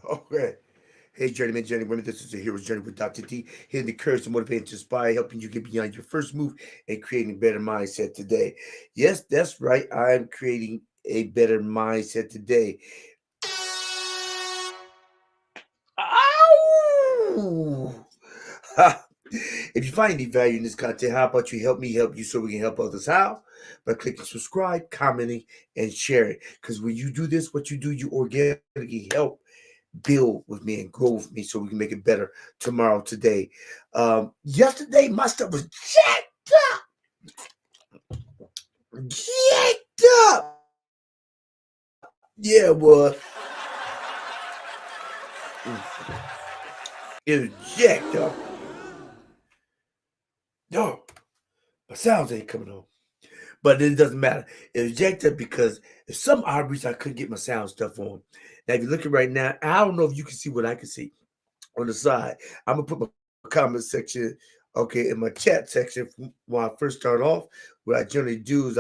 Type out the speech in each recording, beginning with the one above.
Okay. Hey, journeyman, journeywomen, this is the Hero's Journey with Dr. D. Here to encourage, to motivate, and to inspire, helping you get beyond your first move and creating a better mindset today. Yes, that's right. I'm creating a better mindset today. Ow! Ha! If you find any value in this content, how about you help me help you so we can help others? How? By clicking subscribe, commenting, and sharing. Because when you do this, what you do, you organically help build with me and grow with me so we can make it better tomorrow, today. Yesterday, my stuff was jacked up. Jacked up. Yeah, it was. It was jacked up. No, my sounds ain't coming on. But it doesn't matter. It was jacked up because if some odd reason I couldn't get my sound stuff on. Now, if you're looking right now, I don't know if you can see what I can see on the side. I'm gonna put my comment section, okay, in my chat section when I first start off. What I generally do is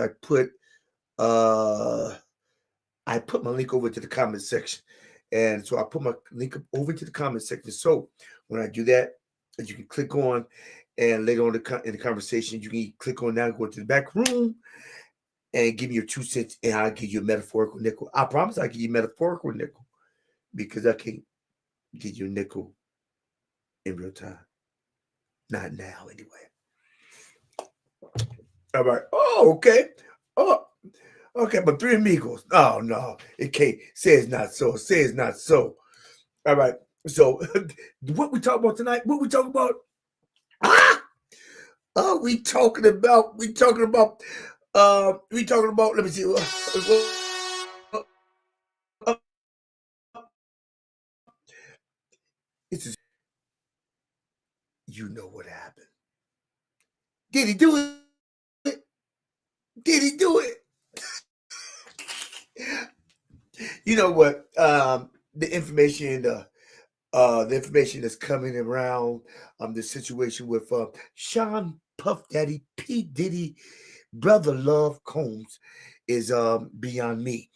uh I put my link over to the comment section. And so I put my link over to the comment section. So when I do that, you can click on, and later on in the conversation, you can click on now, go to the back room, and give me your 2 cents, and I'll give you a metaphorical nickel. I promise I'll give you a metaphorical nickel because I can't give you a nickel in real time. Not now, anyway. All right. Oh, okay. Oh, okay. But three amigos. Oh, no. It can't. Say it's not so. Say it's not so. All right. So, what we talking about tonight? What we talking about? Ah! Oh, we talking about, let me see. It's just, you know what happened. Did he do it? Did he do it? You know what? The information that's coming around the situation with Sean Puff Daddy P Diddy brother Love Combs is beyond me.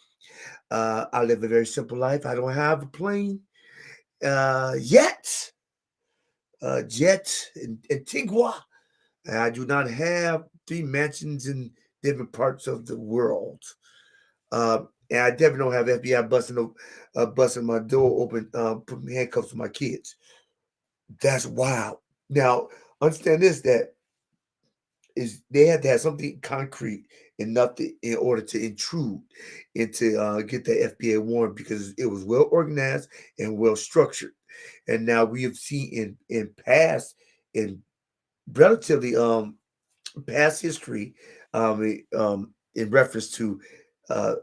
I live a very simple life. I don't have a plane yet, jet and Tigua. And I do not have three mansions in different parts of the world. And I definitely don't have FBI busting my door open, putting handcuffs on my kids. That's wild. Now, understand this: that is they had to have something concrete enough in order to intrude and to get the FBA warrant because it was well organized and well structured. And now we have seen in past in relatively past history, in reference to uh,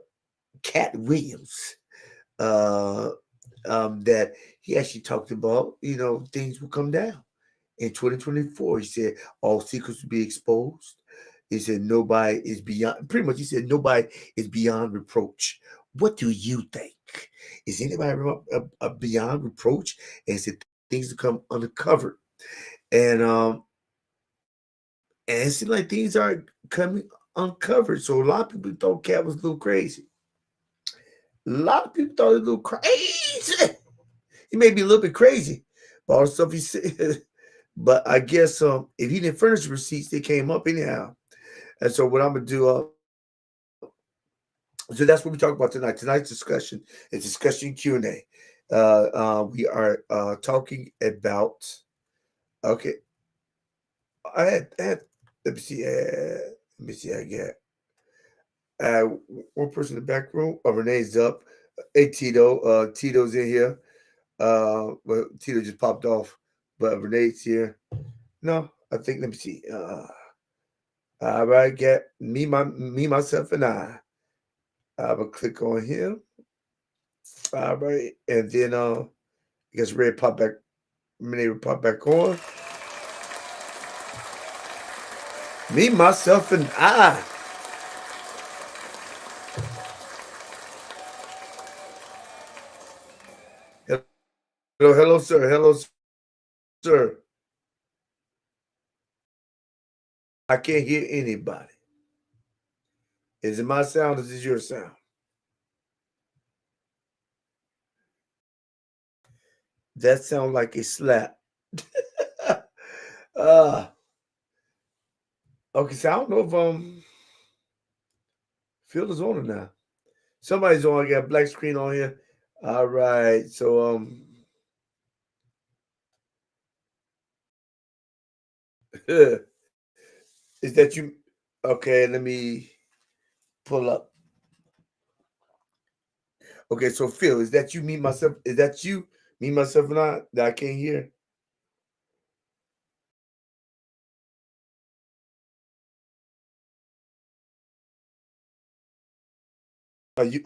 Cat Williams, uh, that he actually talked about, things will come down in 2024. He said all secrets will be exposed. He said nobody is beyond, pretty much, he said nobody is beyond reproach. What do you think? Is anybody beyond reproach? And he said things will come uncovered. And it seems like things are coming uncovered. So a lot of people thought Cat was a little crazy. A lot of people thought he was a little crazy. He may be a little bit crazy, but all the stuff he said. But I guess if he didn't furnish the receipts, they came up anyhow. And so what I'm gonna do, so that's what we talk about tonight. Tonight's discussion is discussion Q&A. We are talking about. Okay, I had let me see. Let me see. I got uh, one person in the back room. Renee's up. Hey Tito. Tito's in here. Well, Tito just popped off, but Renee's here. No, I think. Let me see. All right, get me, myself, and I. I will click on him. All right, and then I guess Red pop back. Renee will pop back on. Me, myself, and I. Hello, hello, sir. Hello, sir. I can't hear anybody. Is it my sound or is it your sound? That sounds like a slap. uh okay, so I don't know if Phil is on it now. Somebody's on. I got a black screen on here. All right. So is that you? Okay, let me pull up. Okay, so Phil, is that you? Me myself? Is that you? Me myself and I that I can't hear? Are you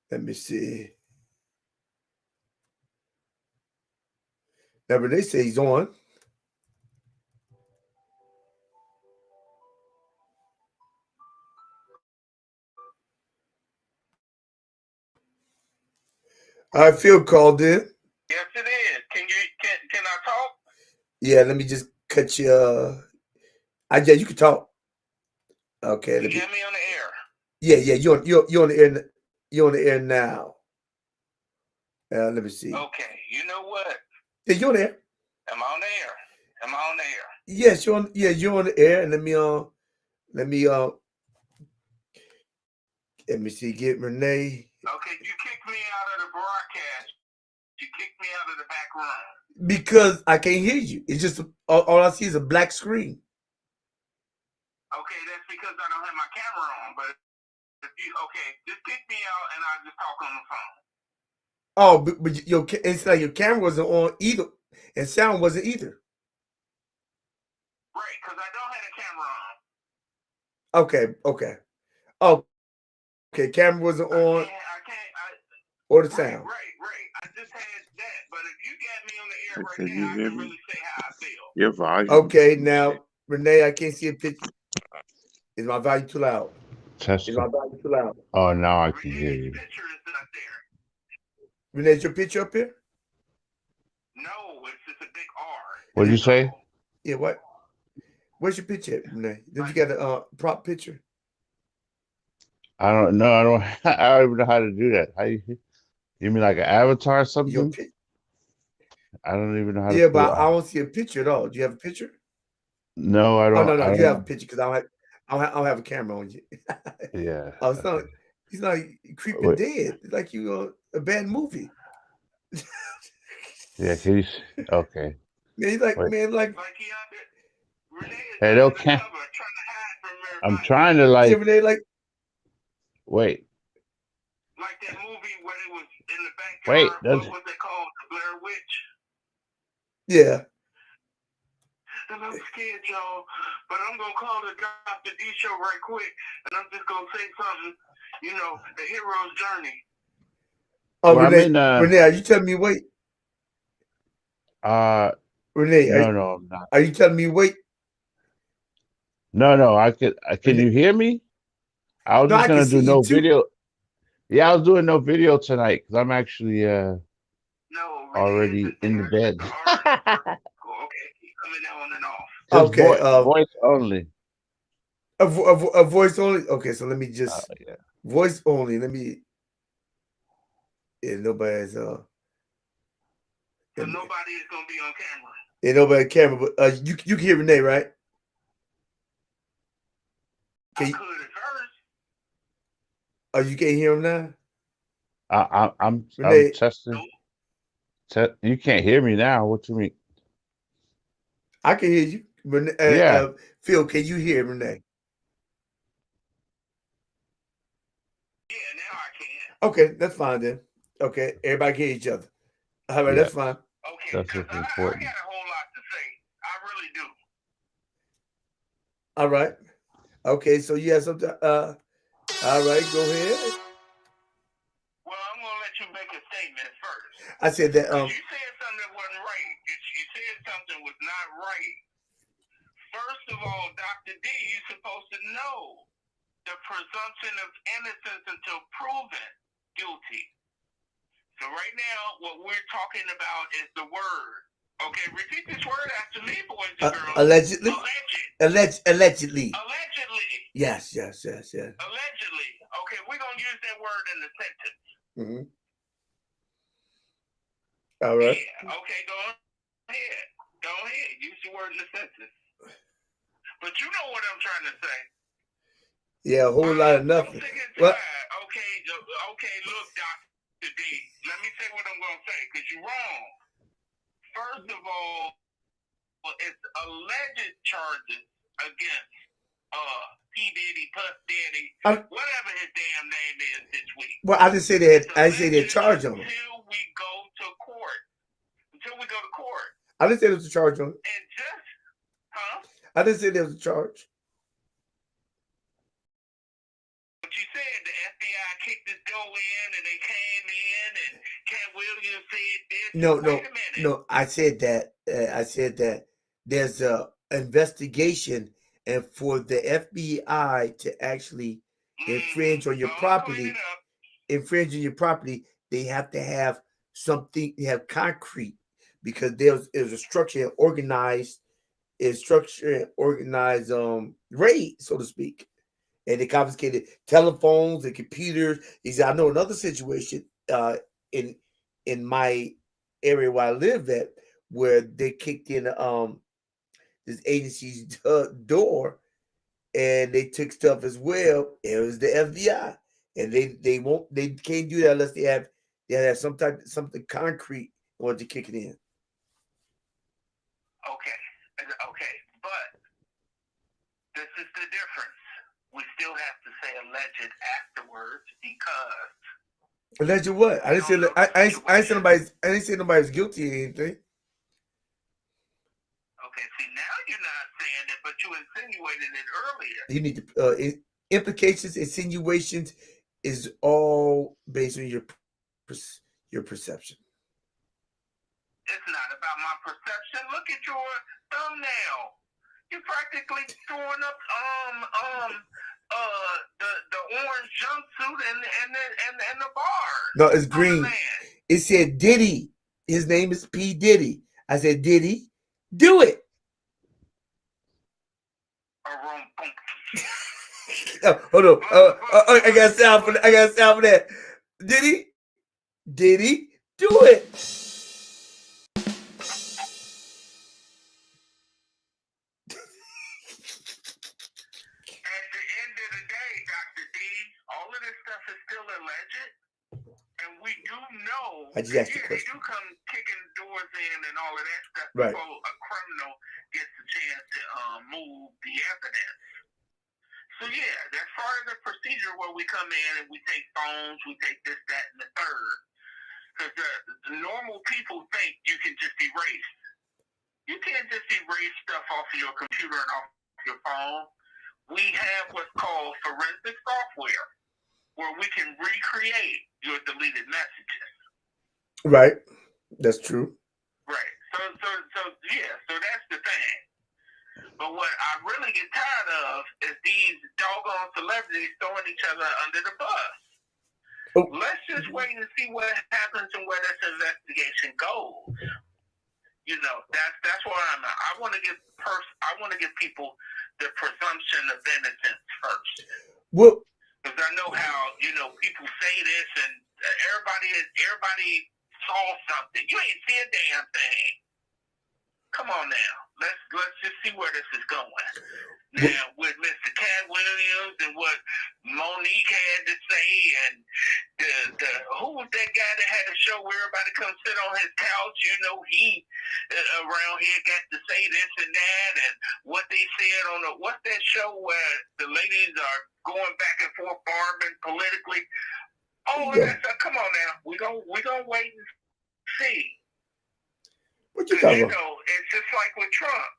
let me see. Now they say he's on. I feel called in. Yes, it is. Can I talk? Yeah, let me just cut you. Yeah, you can talk. Okay, You got me on the air. Yeah, you're on the air. You're on the air now. Let me see. Okay, you know what? Yeah, you're on the air. Am I on the air? Am I on the air? Yes, you're on. Yeah, you're on the air. And let me see. Get Renee. Okay, you kicked me out of the broadcast. You kicked me out of the back room. Because I can't hear you. It's just all I see is a black screen. Okay, that's because I don't have my camera on. But if you just kick me out and I'll just talk on the phone. Oh, but it's like your camera wasn't on either, and sound wasn't either. Right, because I don't have the camera Okay. on. Oh, okay. Camera wasn't on. Or the sound. Right. I just had that. But if you got me on the air right now, I can really say how I feel. Your volume. Okay, now Renee, I can't see a picture. Is my volume too loud? Test. Is my volume too loud? Oh, now I can hear you. Picture is not there. Renee, is your picture up here? No, it's just a big R. What did you say? Yeah, what? Where's your picture at, Renee? Did you get a prop picture? I don't know. I don't even know how to do that. How you mean like an avatar or something? I don't even know how to. Yeah, but I don't see a picture at all. Do you have a picture? No, I don't. Oh, no. I You have a picture because I don't have a camera on you. Yeah. Oh, it's not creeping dead. It's like you a bad movie. Yeah, he's okay. Man, he's like, man, like hey, they'll can't. I'm trying to like. Yeah, Renee, like. Wait. Like that movie where it was in the backyard. Wait, what was it called? The Blair Witch. Yeah. And I'm scared, y'all. But I'm gonna call the Dr. D show right quick, and I'm just gonna say something. You know, the hero's journey. Oh, well, Renee, are you telling me wait? Renee, no, I'm not. Are you telling me wait? No, I could. Can you hear me? I was just gonna do no video. Yeah, I was doing no video tonight because I'm actually already in the bed. Okay, coming on and off. Just voice only. A voice only. Okay, so let me just voice only. Let me. Yeah, nobody's So nobody is gonna be on camera. Yeah, nobody on camera, but you can hear Renee, right? I could at first. Oh, you can't hear him now? I'm Renee, testing. You can't hear me now. What you mean? I can hear you. Renee, yeah. Phil, can you hear Renee? Yeah, now I can. Okay, that's fine then. Okay, everybody can hear each other. All right, that's fine. Okay, that's what's important. I got a whole lot to say. I really do. All right. Okay, so you have something. All right, go ahead. Well, I'm gonna let you make a statement first. I said that. You said something that wasn't right. You said something was not right. First of all, Dr. D, you're supposed to know the presumption of innocence until proven guilty. So right now, what we're talking about is the word. Okay, repeat this word after me, boys and girls. Allegedly. Allegedly. Allegedly. Yes. Allegedly. Okay, we're gonna use that word in the sentence. Mm-hmm. All right. Yeah. Okay, go ahead. Go ahead. Use the word licentious. But you know what I'm trying to say. Yeah, a whole lot of nothing. Well, okay, look, Dr. D, let me say what I'm going to say, because you're wrong. First of all, it's alleged charges against P. Diddy, Puff Daddy, whatever his damn name is this week. Well, I didn't say that. I didn't say they charge on him. Until we go to court. I didn't say there was a charge on him. And just, I didn't say there was a charge. But you said the FBI kicked the door in and they came in and Cat Williams said this. No. I said that there's a investigation, and for the FBI to actually infringe on your property, they have to have something. They have concrete, because there's a structure and organized raid, so to speak. And they confiscated telephones and computers. He said, I know another situation in my area where I live at, where they kicked in this agency's door, and they took stuff as well. It was the FBI, and they can't do that unless they have something concrete in order to kick it in. Okay, but this is the difference. We still have to say alleged afterwards, because alleged what? I didn't say nobody's guilty of anything. Okay, see, now you're not saying it, but you insinuated it earlier. You need to implications, insinuations is all based on your perception. It's not about my perception. Look at your thumbnail. You're practically throwing up the orange jumpsuit and the bar. No, it's green. It said Diddy. His name is P. Diddy. I said, Diddy, do it. Hold on. I got sound for that. Diddy, do it. No, I just asked you a question. They do come kicking doors in and all of that stuff right. before a criminal gets a chance to move the evidence. So yeah, that's part of the procedure where we come in and we take phones, we take this, that, and the third. Because the normal people think you can just erase. You can't just erase stuff off of your computer and off your phone. We have what's called forensic software, where we can recreate your deleted messages. Right. That's true. Right. So that's the thing. But what I really get tired of is these doggone celebrities throwing each other under the bus. Oh. Let's just wait and see what happens and where this investigation goes. You know, that's why I want to give people the presumption of innocence first. Well, because I know how, people say this and everybody saw something. You ain't see a damn thing. Come on now. Let's just see where this is going. Now, with Mr. Cat Williams and what Monique had to say, and who was that guy that had a show where everybody comes sit on his couch? He around here got to say this and that, and what they said on what's that show where the ladies are going back and forth barbing politically? Oh, yeah. Come on now. We're gonna wait and see. What you talking about? It's just like with Trump.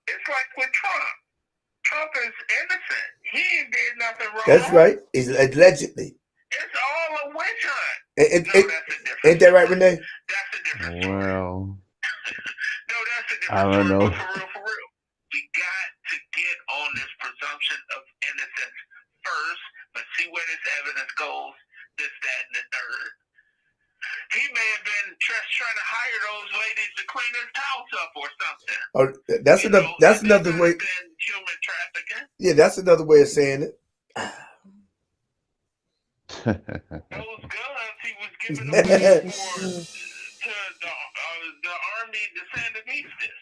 Trump is innocent. He ain't did nothing wrong. That's right. It's allegedly. It's all a witch hunt. That's a different. Ain't that right, Renee? That's a different story. Well, no, that's a different I don't know. For real. We got to get on this presumption of innocence first. Let's see where this evidence goes. This, that, and the third. He may have been just trying to hire those ladies to clean his house up or something. Oh, that's another way. Human trafficking. Yeah, that's another way of saying it. Those guns he was giving away to need the Sandinistas.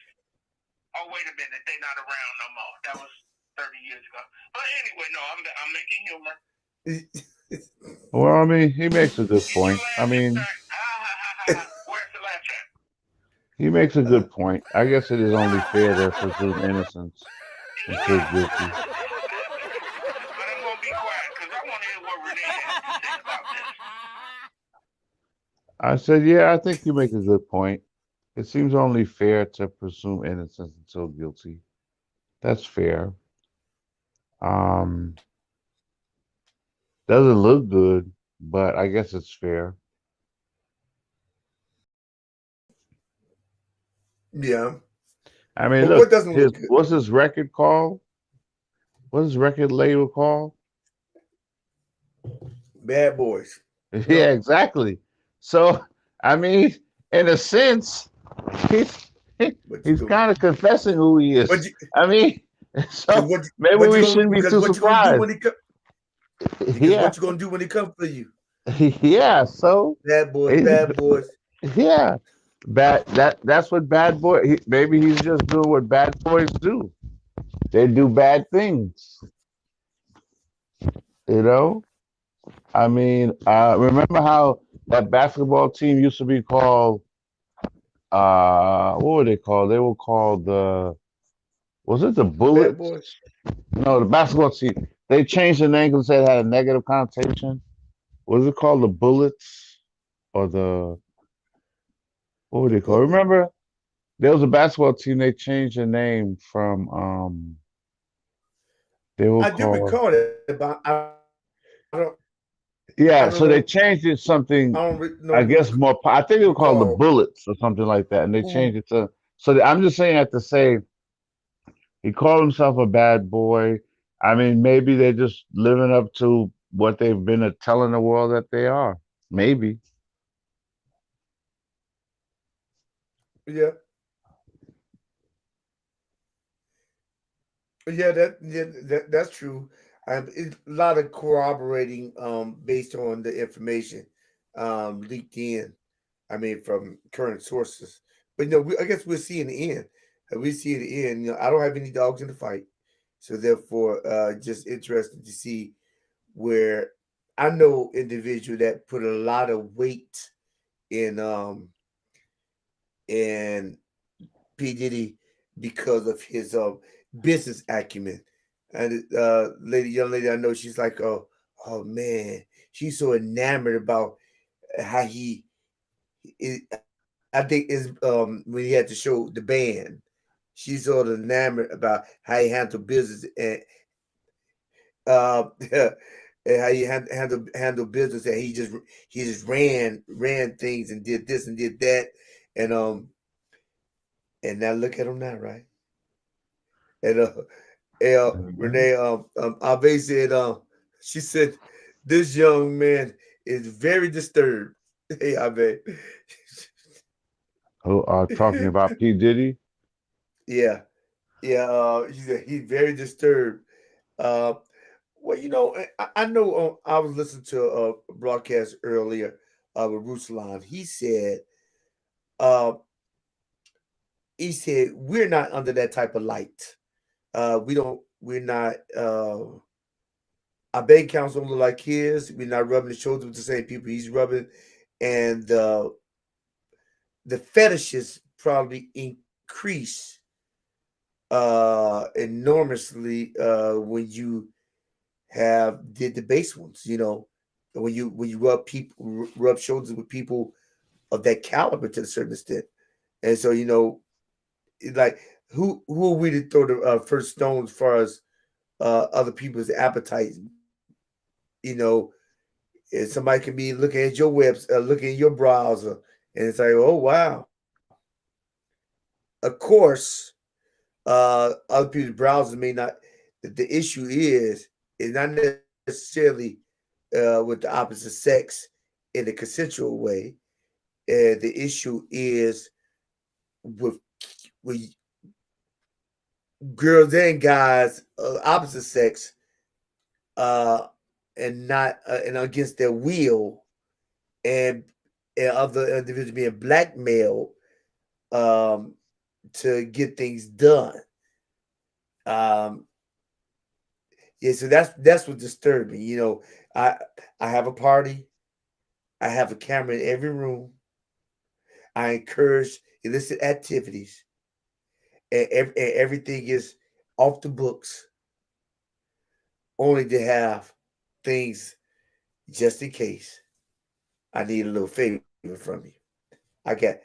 Oh, wait a minute, they're not around no more. That was 30 years ago. But anyway, no, I'm making humor. Well, I mean, he makes a good Get your point. I laugh mean, track. Where's the laugh track? he makes a good point. I guess it is only fair to presume innocence until guilty. But I'm going to be quiet because I want to hear what Renee has to say about this. I said, yeah, I think you make a good point. It seems only fair to presume innocence until guilty. That's fair. Um, doesn't look good, but I guess it's fair. Yeah. I mean, But what look, doesn't his look good? what's his record called? What's his record label called? Bad boys. Yeah, No. exactly. So, I mean, in a sense, he's What you he's doing? kind of confessing who he What is. you I mean, because so maybe we shouldn't be because too what you gonna do surprised. when he come because Yeah, what you gonna do when he come for you? yeah. So, Bad boys, it, bad boys. yeah, that's what bad boy. Maybe he's just doing what bad boys do. They do bad things. You know. I mean, remember how that basketball team used to be called? What were they called? They were called the. Was it the Bad boys. Bullets? No, the basketball team. They changed the name because it had a negative connotation. Was it called the Bullets or the what were The they called? bullet. Remember, there was a basketball team. They changed the name from. They were I do called. recall it, but I don't I Yeah, don't so they know. changed it something. Know I who guess more. I think they were called the recall Bullets or something like that, and they who. changed it to. So I'm just saying that to say he called himself a bad boy. I mean, maybe they're just living up to what they've been telling the world that they are. Maybe. Yeah, that's true. It's a lot of corroborating based on the information leaked in. I mean, from current sources. But I guess we'll see in the end. We see in the end. I don't have any dogs in the fight, so therefore, just interested to see where I know individual that put a lot of weight in in P Diddy because of his business acumen. And young lady, I know she's like, oh man, she's so enamored about how I think is when he had to show the band, she's sort of enamored about how he handled business and and how he handle business, and he just ran things and did this and did that, and now look at him now, right? And Mhm. Renee Ave said she said this young man is very disturbed. Hey Ave. Who are talking about P Diddy? Yeah, yeah. He said he's very disturbed. Uh, well, I know. I was listening to a broadcast earlier with Ruslan. Uh, he said we're not under that type of light. We don't. We're not. Our bank accounts don't look like his. We're not rubbing the shoulders with the same people he's rubbing, and the fetishes probably increase enormously when you have did the base ones. When you rub shoulders with people of that caliber to a certain extent, and so like who are we to throw the first stone as far as other people's appetite? You know, and somebody can be looking at your looking at your browser, and it's like, oh wow. Of course, other people's browsers may not. The issue is not necessarily with the opposite sex in a consensual way. The issue is with with girls and guys opposite sex, uh, and not and against their will, and other individuals being blackmailed um, to get things done. Um, yeah, so that's what disturbed me. I I have a party. I have a camera in every room. I encourage illicit activities, and everything is off the books, only to have things just in case I need a little favor from you. I got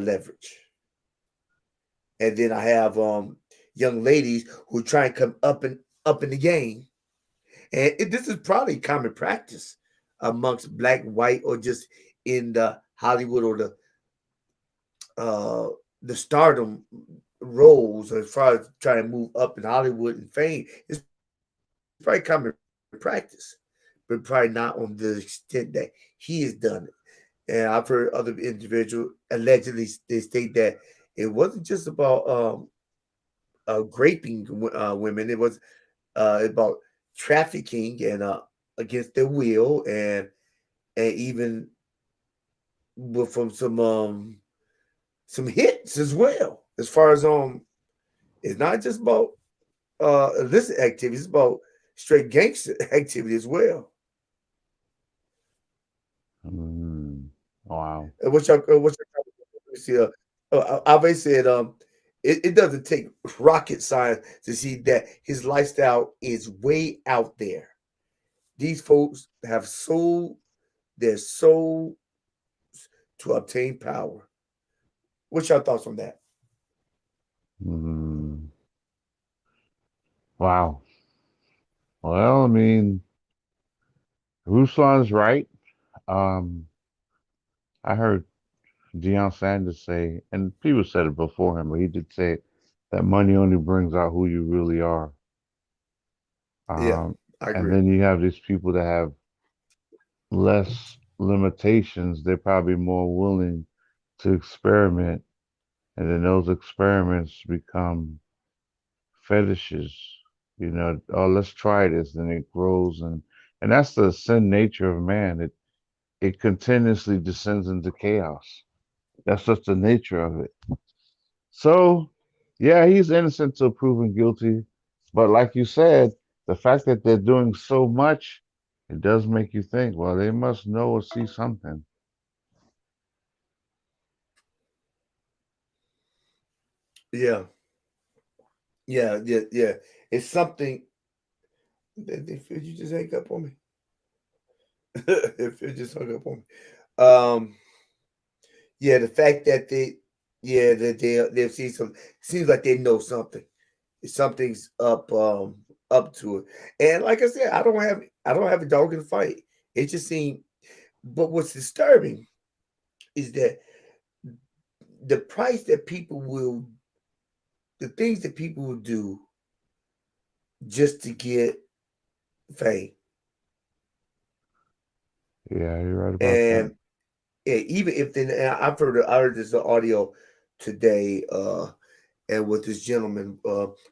leverage, and then I have young ladies who try and come up in the game, and this is probably common practice amongst black, white, or just in the Hollywood or uh, the stardom roles as far as trying to move up in Hollywood and fame. It's probably common practice, but probably not on the extent that he has done it. And I've heard other individuals allegedly they state that it wasn't just about raping women; it was about trafficking and against their will, and even with from some hits as well. As far as it's not just about illicit activity; it's about straight gangster activity as well. Mm, wow. What's your see? Ave said, it doesn't take rocket science to see that his lifestyle is way out there. These folks have sold their soul to obtain power. What's your thoughts on that? Mm, wow. Well, I mean, Ruslan's right. Um, I heard Deion Sanders say, and people said it before him, but he did say that money only brings out who you really are. Yeah, Um, I and agree. then you have these people that have less limitations. They're probably more willing to experiment, and then those experiments become fetishes. Oh, let's try this, and it grows, and that's the sin nature of man. It continuously descends into chaos. That's just the nature of it. So, yeah, he's innocent till proven guilty. But like you said, the fact that they're doing so much, it does make you think, well, they must know or see something. Yeah, yeah. It's something that you just hang up on me. If you just hung up on me. Yeah, the fact that they've seen some seems like they know something. Something's up to it. And like I said, I don't have a dog in the fight. It just seemed but what's disturbing is that the price that people will the things that people will do just to get fame. Yeah, you're right about that. And even if then I heard this audio today and with this gentleman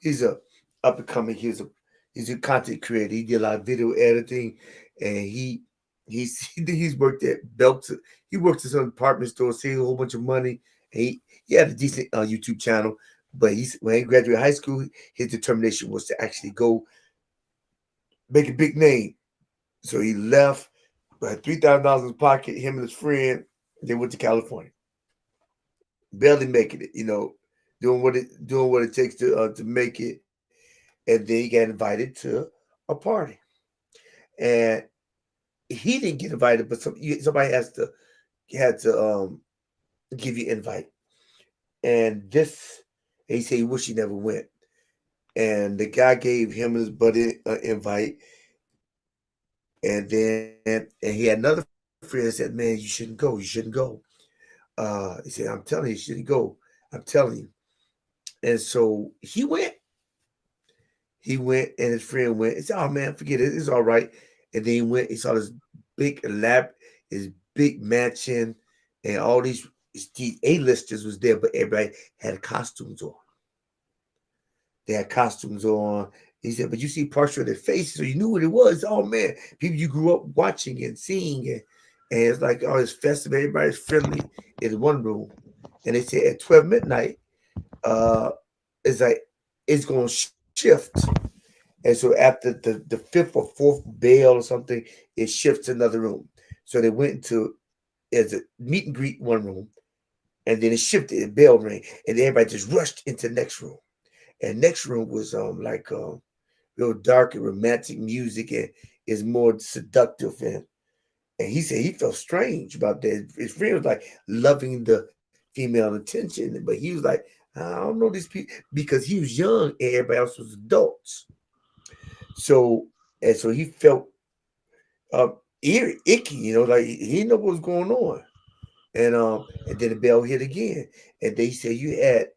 he's a up and coming he's a content creator. He did a lot of video editing and he's worked at Belts. He worked at some department store, saved a whole bunch of money. And he had a decent YouTube channel, but when he graduated high school, his determination was to actually go make a big name. So he left, had $3,000 in his pocket. Him and his friend, they went to California, barely making it. Doing what it takes to make it, and then he got invited to a party, and he didn't get invited, but somebody had to give you invite, and this he said he wish he never went, and the guy gave him and his buddy an invite, and he had another friend that said, "Man, you shouldn't go. You shouldn't go." He said, "I'm telling you, you shouldn't go. I'm telling you." And so he went, and his friend went. He said, "Oh man, forget it. It's all right." And then he went. He saw this big his big mansion, and all these A-listers was there, but everybody had costumes on. They had costumes on. He said, but you see partial of their faces, so you knew what it was. Oh man, people you grew up watching and seeing, and it's like, oh, it's festive. Everybody's friendly in one room. and they said at 12 midnight, uh, it's like it's gonna shift. And so after the fifth or fourth bell or something, it shifts to another room. So they went into as a meet and greet one room, and then it shifted, the bell rang, and everybody just rushed into the next room. And next room was real dark and romantic music and is more seductive and he said he felt strange about that. His friend was like loving the female attention, but he was like, I don't know these people because he was young and everybody else was adults. So and so he felt uh, icky, like he didn't know what was going on. And then the bell hit again, and they said you had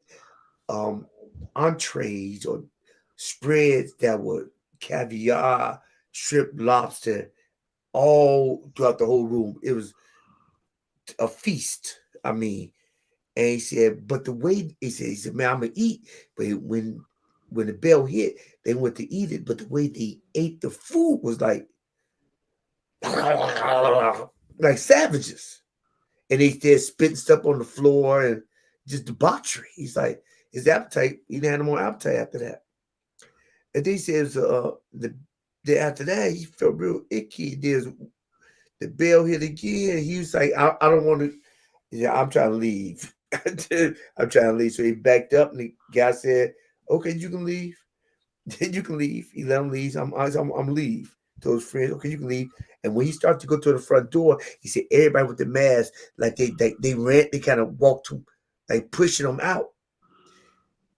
um entrees or spreads that were caviar, shrimp, lobster, all throughout the whole room. It was a feast. I mean, and he said, but the way he said, man, I'm gonna eat. But when the bell hit, they went to eat it. But the way they ate the food was like savages, and they're spitting stuff on the floor and just debauchery. He's like his appetite. He didn't have no more appetite after that. And they says the after that he felt real icky. There's the bell hit again. He was like, I don't want to. Yeah, I'm trying to leave. I'm trying to leave. So he backed up, and the guy said, "Okay, you can leave. You can leave." He let him leave. I'm leave. To his friends, okay, you can leave. And when he started to go to the front door, he said everybody with the mask, like they ran, they kind of walked to, like pushing him out.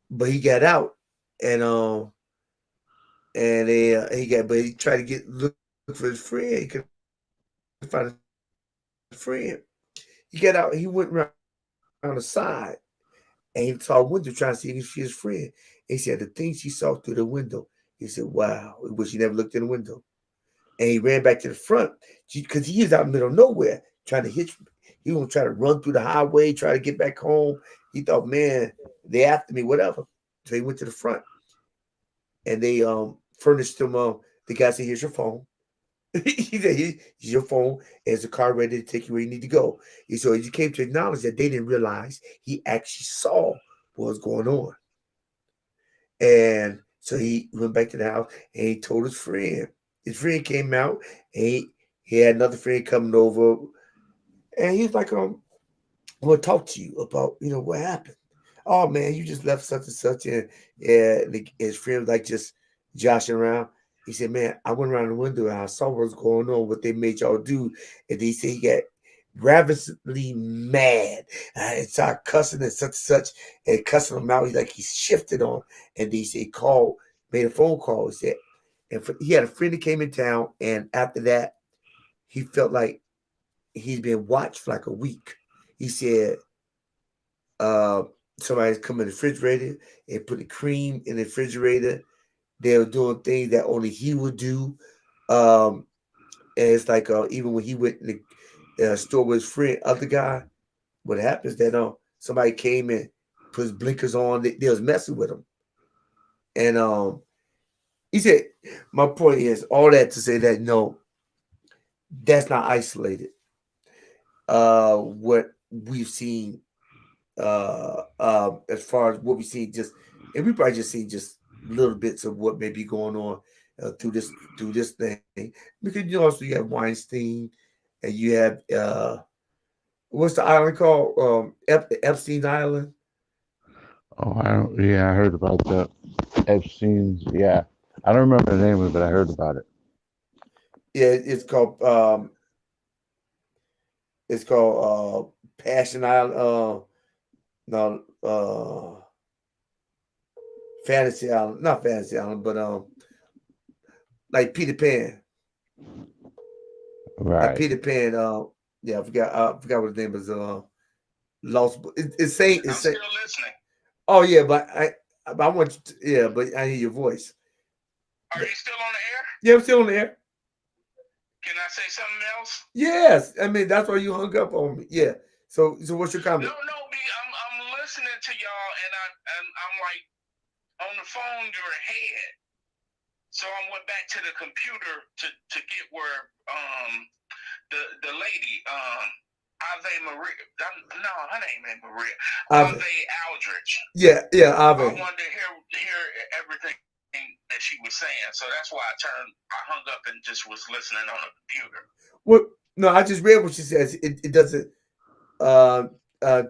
But he got out, and but he tried to get look for his friend. He couldn't find his friend. He got out. He went around the side and he saw a window trying to see if he see his friend. He said the things he saw through the window. He said, "Wow, he wish he never looked in the window." And he ran back to the front because he was out in the middle of nowhere trying to hitch. He was gonna try to run through the highway, try to get back home. He thought, man, they after me, whatever. So he went to the front, and they furnished him. The guy said, "Here's your phone." He said, "Here's your phone. There's a car ready to take you where you need to go." And so he came to acknowledge that they didn't realize he actually saw what was going on. And so he went back to the house and he told his friend. His friend came out and he had another friend coming over, and he was like, I want to talk to you about, what happened. Oh man, you just left such and such, and his friend was like just joshing around. He said, "Man, I went around the window and I saw what was going on, what they made y'all do." And he said he got ravenously mad and started cussing and such, and cussing him out. He's like he shifted on, and he said he called, made a phone call. He said, he had a friend that came in town, and after that, he felt like he's been watched for like a week. He said uh, somebody's come in the refrigerator and put the cream in the refrigerator. They were doing things that only he would do. Um, and it's like even when he went in the store with his friend, other guy, what happens that somebody came and put his blinkers on. They was messing with him, and he said, "My point is all that to say that no, that's not isolated. What we've seen as far as what we see, just and we probably just seen just little bits of what may be going on through this thing because also you have Weinstein and you have what's the island called Epstein Island. Oh, I don't. Yeah, I heard about that. Epstein's. Yeah, I don't remember the name of it, but I heard about it. Yeah, it's called Passion Island. No, Fantasy Island, not Fantasy Island, but like Peter Pan. Like Right. Peter Pan. Yeah, I forgot what his name is. Lost. It's saying I'm it's saying. still listening. Oh yeah, but I want you to, yeah, but I hear your voice. Are you still on the air? Yeah, I'm still on there. Can I say something else? Yes, I mean that's why you hung up on me. Yeah. So what's your No, comment? no, I'm listening to y'all, and I'm like on the phone. You're ahead, so I went back to the computer to get where the lady. I Ave Maria. No, her name ain't Maria. Ave. Ave Aldrich. Yeah, I Ave. wanted to hear everything that she was saying, so that's why I hung up and just was listening on the computer. What? No, I just read what she says. It doesn't uh,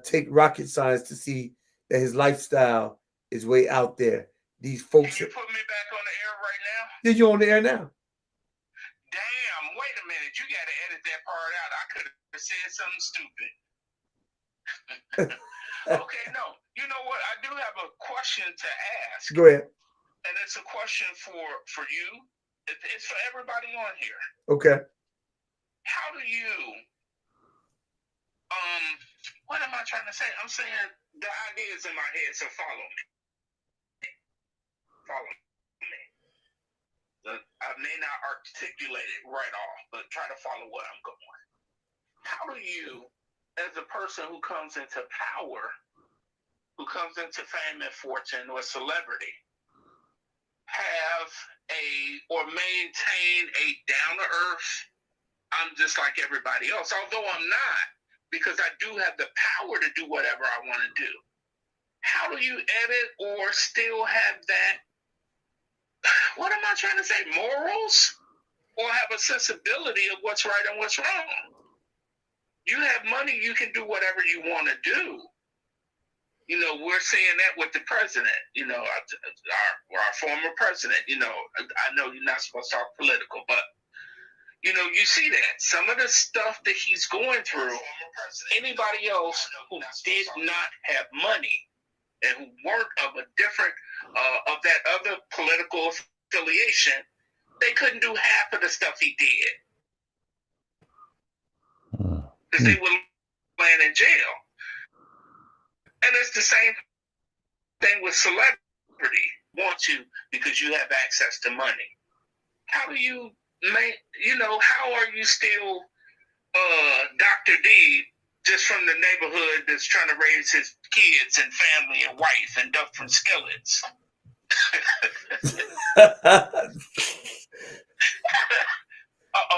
take rocket science to see that his lifestyle is way out there. These Can folks. you put me back on the air right now? Did you on the air now? Damn, wait a minute. You got to edit that part out. I could have said something stupid. Okay, no. You know what? I do have a question to ask. Go ahead. And it's a question for you. It's for everybody on here. Okay. How do you what am I trying to say? I'm saying the ideas in my head, so follow me. Follow me. I may not articulate it right off, but try to follow where I'm going. How do you, as a person who comes into power, who comes into fame and fortune or celebrity, have or maintain a down to earth, I'm just like everybody else, although I'm not, because I do have the power to do whatever I want to do. How do you edit or still have that, what am I trying to say, morals? Or have a sensibility of what's right and what's wrong? You have money, you can do whatever you want to do. You know, we're seeing that with the president, you know, our former president, you know, I know you're not supposed to talk political, but, you know, you see that. Some of the stuff that he's going through, anybody else who did not have money and who weren't of a different, of that other political affiliation, they couldn't do half of the stuff he did. Because they would land in jail. And it's the same thing with celebrity. Want to because you have access to money. How do you make, you know, how are you still Dr. D just from the neighborhood that's trying to raise his kids and family and wife and duck from skillets?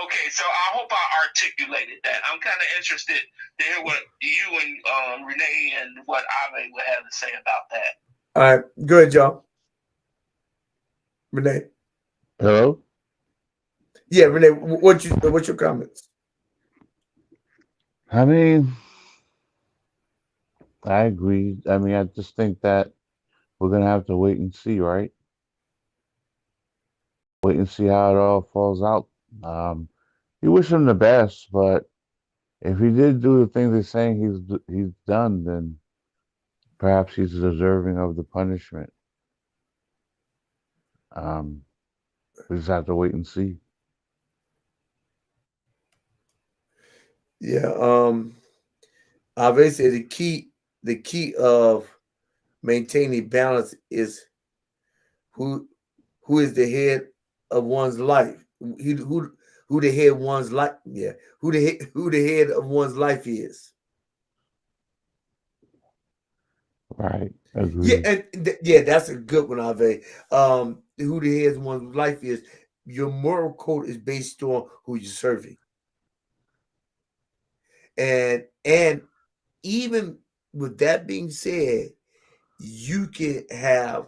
Okay, so I hope I articulated that. I'm kind of interested to hear what you and Renee and what Ave would have to say about that. All right, go ahead, John. Renee. Hello? Yeah, Renee. What's your comments? I mean, I agree. I mean, I just think that we're gonna have to wait and see, right? Wait and see how it all falls out. Um, you wish him the best, but if he did do the things they're saying he's done, then perhaps he's deserving of the punishment. Um, we just have to wait and see. Yeah. Obviously, the key of maintaining balance is who who is the head of one's life. Who the head one's life. Yeah. Who the head of one's life is. Right. Yeah, Agreed. and yeah, that's a good one, Ave. Who the head of one's life is. Your moral code is based on who you're serving, and even with that being said, you can have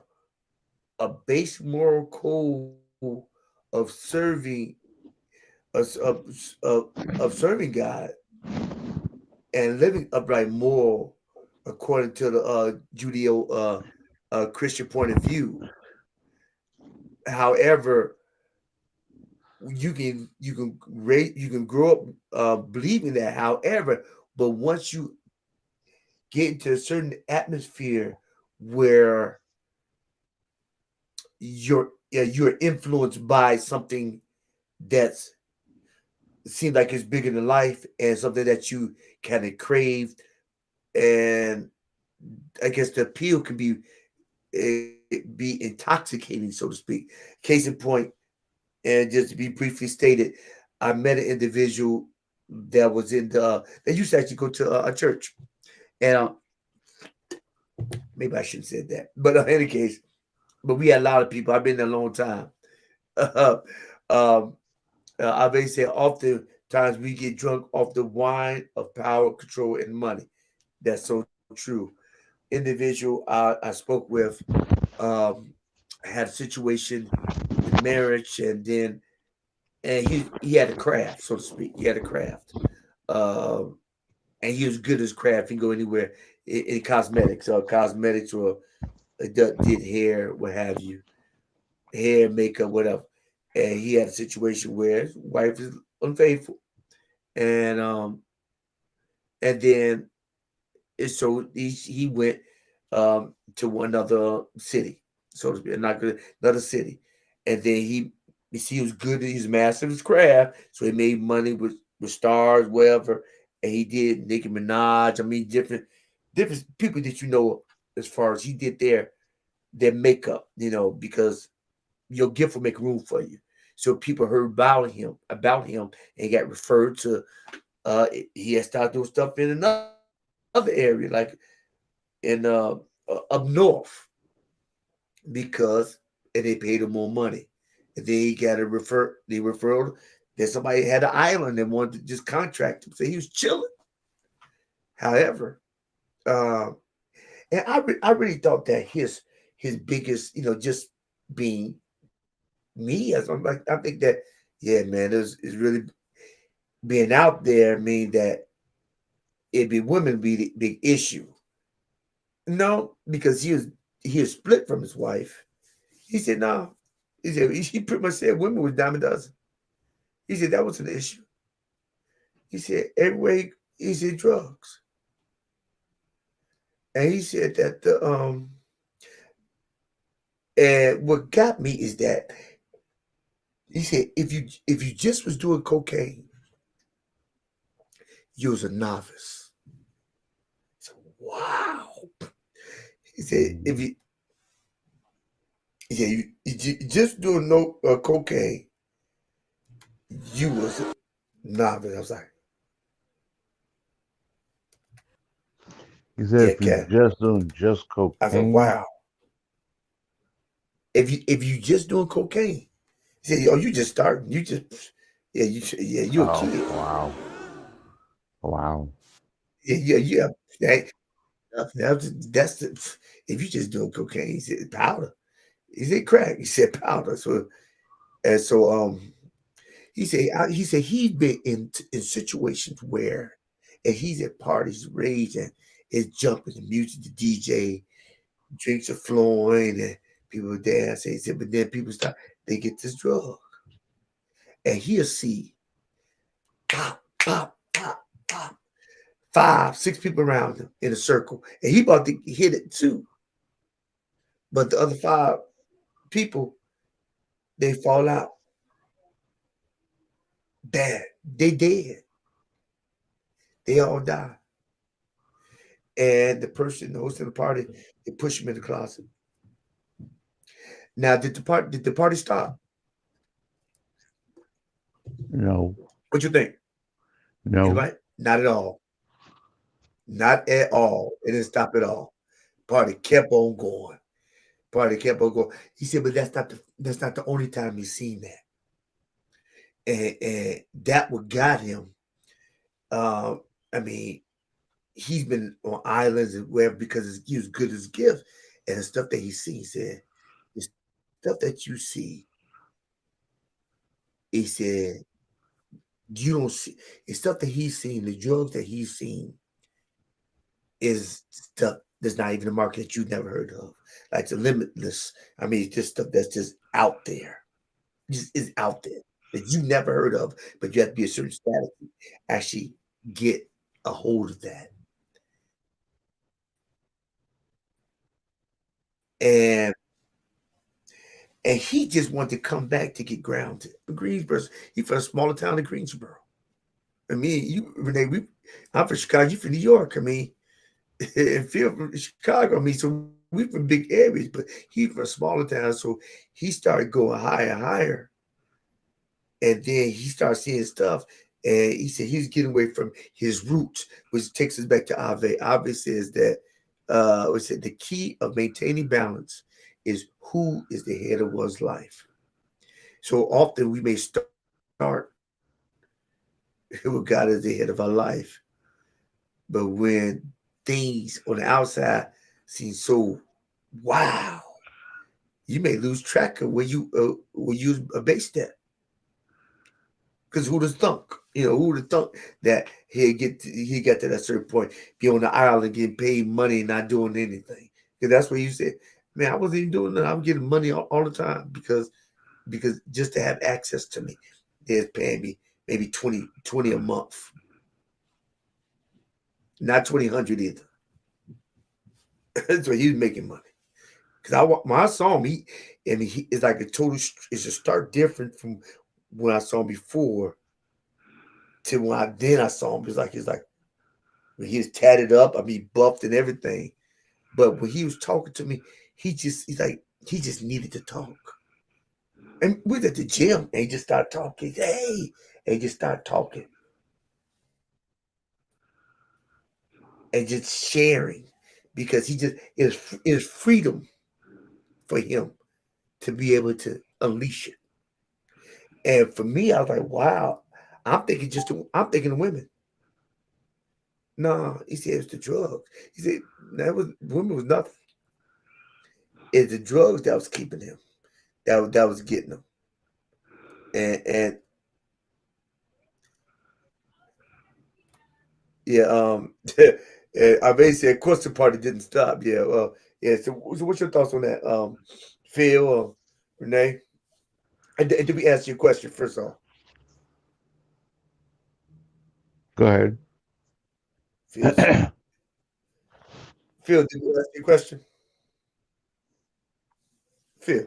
a base moral code of of, of, of serving God and living upright moral according to the Judeo Christian point of view. However, you can grow up believing that. However, but once you get into a certain atmosphere where you're influenced by something that's seems like it's bigger than life and something that you kind of crave, and I guess the appeal can be intoxicating, so to speak. Case in point, and just to be briefly stated, I met an individual that was in the they used to actually go to a church, and maybe I shouldn't have said that, but in any case, but we had a lot of people. I've been there a long time. um, I basically say often Sometimes we get drunk off the wine of power, control, and money. That's so true. Individual I spoke with um, had a situation with marriage, and then and he had a craft, so to speak. He had a craft, um, and he was good at his craft. He can go anywhere in cosmetics or did hair, what have you, hair, makeup, whatever. And he had a situation where his wife is unfaithful, and then so he went to another city, so to speak, not good, another city, and then you see he was good at his master of his craft, so he made money with stars, whatever, and he did Nicki Minaj. I mean, different people that you know as far as he did their makeup, because your gift will make room for you. So people heard about him, and got referred to. He had started doing stuff in another area, like in up north, because and they paid him more money. And then he got a referral that somebody had an island and wanted to just contract him. So he was chilling. However, uh, and I really thought that his biggest, just being me as I'm like, I think that, yeah, man, is really being out there mean that it'd be women be the big issue. No, because he was split from his wife. He said no. He pretty much said women was dime a dozen. He said that wasn't an issue. He said everywhere he said drugs. And he said that the and what got me is that he said if you just was doing cocaine, you was a novice. So wow. He said if Mhm. you yeah you just doing no cocaine, you was a novice. I was like, He said yeah, if you Cat. just doing just I said, cocaine, wow. If you just doing cocaine, he said, oh, you just starting. You just you a oh kid. wow, wow. Yeah. Hey, that's the if you just doing cocaine, he said powder. He said crack. He said powder. So he said he's been in situations where, and he's at parties, rage and it's jumping, the music, the DJ, drinks are flowing, and people dance. He said, but then people start, they get this drug, and he'll see pop, pop, pop, pop, 5, 6 people around him in a circle, and he about to hit it too. But the other 5 people, they fall out bad. They dead. They all die. And the person hosting the party, they push him in the closet. Now, did the party stop? No, What you think? no. Anybody? Not at all. Not at all. It didn't stop at all. Party kept on going. Party kept on going. He said, but that's not the only time he's seen that. And that what got him. Uh, I mean, he's been on islands and wherever because he was good as a gift, and the stuff that he's seen. He said, the stuff that you see, he said, you don't see the stuff that he's seen, the drugs that he's seen is stuff that's not even the market that you've never heard of. Like the limitless. I mean, it's just stuff that's just out there. Just is out there that you never heard of, but you have to be a certain status to actually get a hold of that. And and he just wanted to come back to get grounded. Greensboro, he from a smaller town in Greensboro. I mean, you Renee, I'm from Chicago, you from New York. I mean, and Phil from Chicago. I mean, so we from big areas, but he from a smaller town. So he started going higher and higher. And then he started seeing stuff. And he said he was getting away from his roots, which takes us back to Ave. Ave says that it said the key of maintaining balance is who is the head of one's life. So often we may start what God is the head of our life. But when things on the outside seem so wow, you may lose track of where you based that. Because who'd have thunk? Who'd have thunk that he got to that certain point, be on the island getting paid money and not doing anything. Because that's what you said. Man, I wasn't even doing that. I'm getting money all the time because just to have access to me, they're paying me maybe 20 a month, not 2000 either. So he was making money. Because when I saw him, he is like it's a start different from when I saw him before to then I saw him. It's like when he was tatted up, I mean buffed and everything. But when he was talking to me, he just needed to talk. And we was at the gym and he just started talking. Hey, and he just started talking and just sharing because it is freedom for him to be able to unleash it. And for me, I was like, wow. I'm thinking of women. No, he said it's the drugs. He said women was nothing. It's the drugs that was keeping him. That was getting him. And yeah, and I basically said, of course the party didn't stop. Yeah, yeah. So what's your thoughts on that, Phil or Renee? And did we answer your question first off, Go ahead. Phil? Phil, did we answer your question? Phil,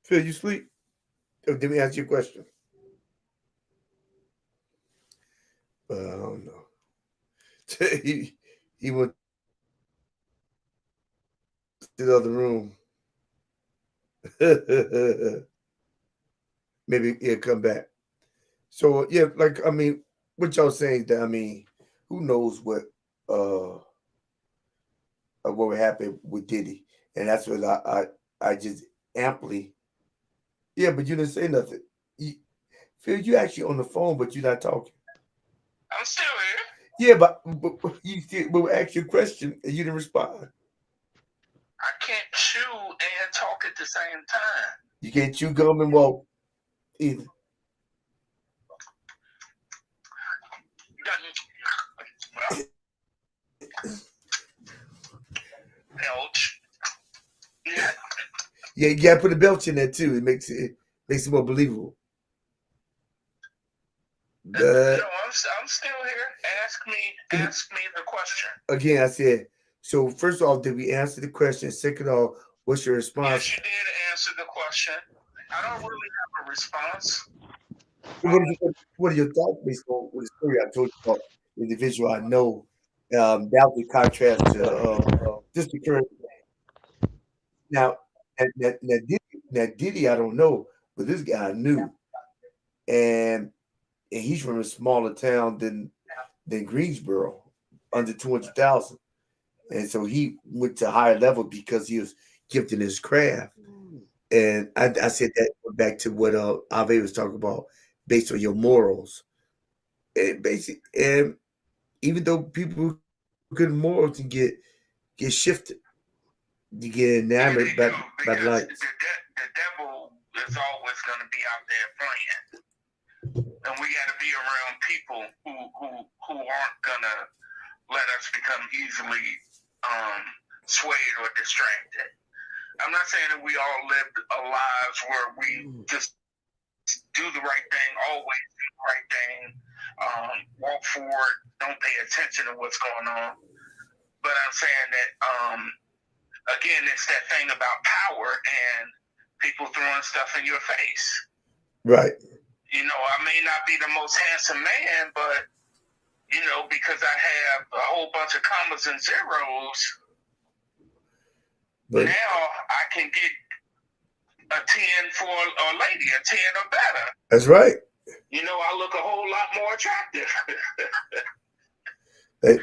Phil, you sleep? Or did we answer your question? I don't know. He went to the other room. Maybe he'll come back. So yeah, like I mean, what y'all saying that I mean, who knows uh what would happen with Diddy, and that's what I just amply yeah, but you didn't say nothing. You, Phil, you actually on the phone, but you're not talking. I'm still here. Yeah, but you still but we asked you a question and you didn't respond. I can't chew and talk at the same time. You can't chew gum and walk either. Well, belch. Yeah. Yeah, you gotta put a belch in there too. It makes it more believable. No, But I'm still here. Ask me the question. again, I said, so first off, did we answer the question? Second off, what's your response? Yes, you did answer the question. I don't really have a response. What are, what are your thoughts based on the story I told you about the individual I know? That would contrast to just the current. Now, Diddy, I don't know, but this guy I knew, and he's from a smaller town than Greensboro, under 200,000, and so he went to higher level because he was gifted in his craft. And I said that back to what Ave was talking about, based on your morals, and basic. And even though people with good morals can get shifted, you get Yeah, enamored they do by the because lights. the devil is always going to be out there playing, and we got to be around people who aren't going to let us become easily um, swayed or distracted. I'm not saying that we all live lives where we just do the right thing, always do the right thing, walk forward, don't pay attention to what's going on. But I'm saying that again, it's that thing about power and people throwing stuff in your face. Right. You know, I may not be the most handsome man, but you know, because I have a whole bunch of commas and zeros, But now I can get a 10 for a lady, a 10 or better. that's right. You know, I look a whole lot more attractive. They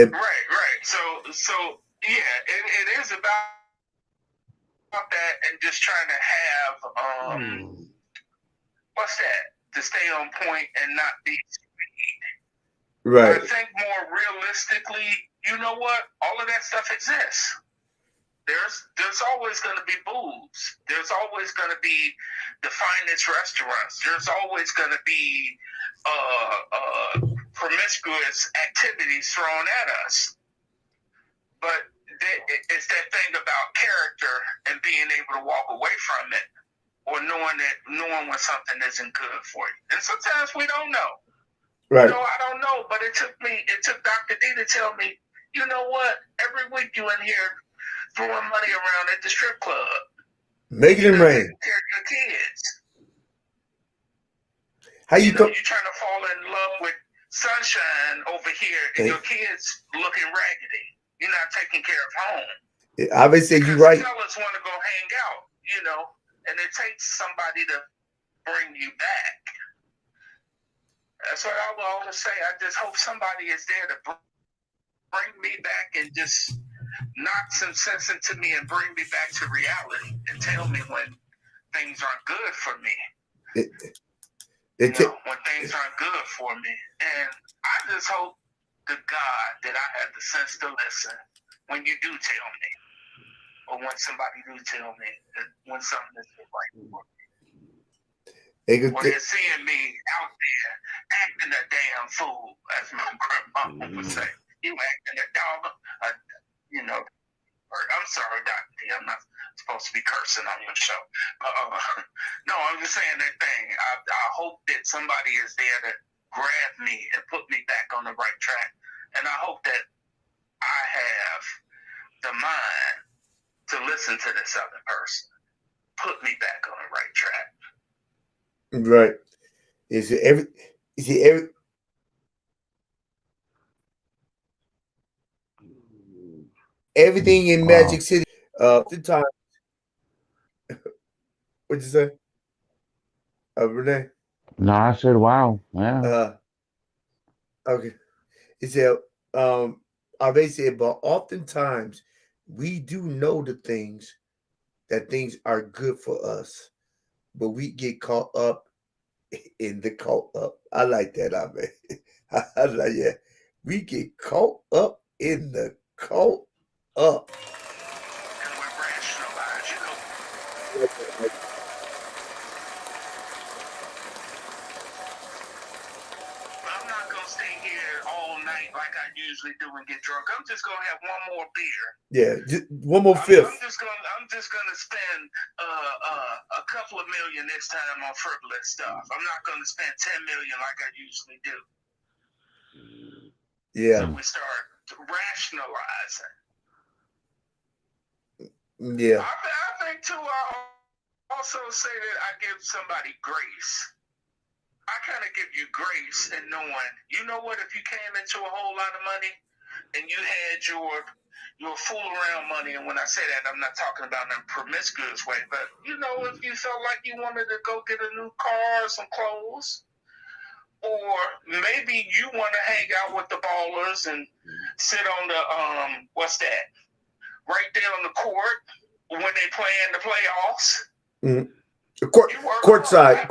Right. So yeah, it is about that and just trying to have what's that? to stay on point and not be. Right. I think more realistically, you know what? All of that stuff exists. There's always going to be booze. There's always going to be the finest restaurants. There's always going to be promiscuous activities thrown at us. But it's that thing about character and being able to walk away from it, or knowing when something isn't good for you. And sometimes we don't know. Right. You know, I don't know, but it took Dr. D to tell me, you know what? Every week you in here throwing money around at the strip club, making it rain. Taking care of your kids. How you You're trying to fall in love with sunshine over here, and your kids looking raggedy. You're not taking care of home. Obviously, you're right. Fellas want to go hang out, you know, and it takes somebody to bring you back. That's what I will always say. I just hope somebody is there to bring me back and just knock some sense into me and bring me back to reality and tell me when things aren't good for me. When things aren't good for me. And I just hope to God that I have the sense to listen when you do tell me, or when somebody do tell me that when something isn't right for me. Or they're seeing me out there acting a damn fool, as my grandma would say. You acting a dog, you know. I'm sorry, Dr. D. I'm not supposed to be cursing on your show. No, I'm just saying that thing. I hope that somebody is there to grab me and put me back on the right track. And I hope that I have the mind to listen to this other person. Put me back on the right track. Right. Everything in Magic City. The time. What'd you say? Renee? No, I said, wow. Yeah. Okay. He said, I basically said, but oftentimes we do know the things that things are good for us, but we get caught up in the caught up. I like that, I mean. I like, yeah. We get caught up in the caught up. And we rationalize, you know. I'm not going to stay here all night like I usually do and get drunk. I'm just going to have one more beer. Yeah, just one more fifth. I'm just gonna spend a couple of million this time on frivolous stuff. I'm not gonna spend 10 million like I usually do. Yeah. So we start rationalizing. Yeah. I think too. I also say that I give somebody grace. I kind of give you grace in knowing, you know what? If you came into a whole lot of money and you had your fool around money, and when I say that, I'm not talking about in a promiscuous way, but you know, if you felt like you wanted to go get a new car or some clothes, or maybe you want to hang out with the ballers and sit on the right there on the court when they playing the playoffs. Mm-hmm. Courtside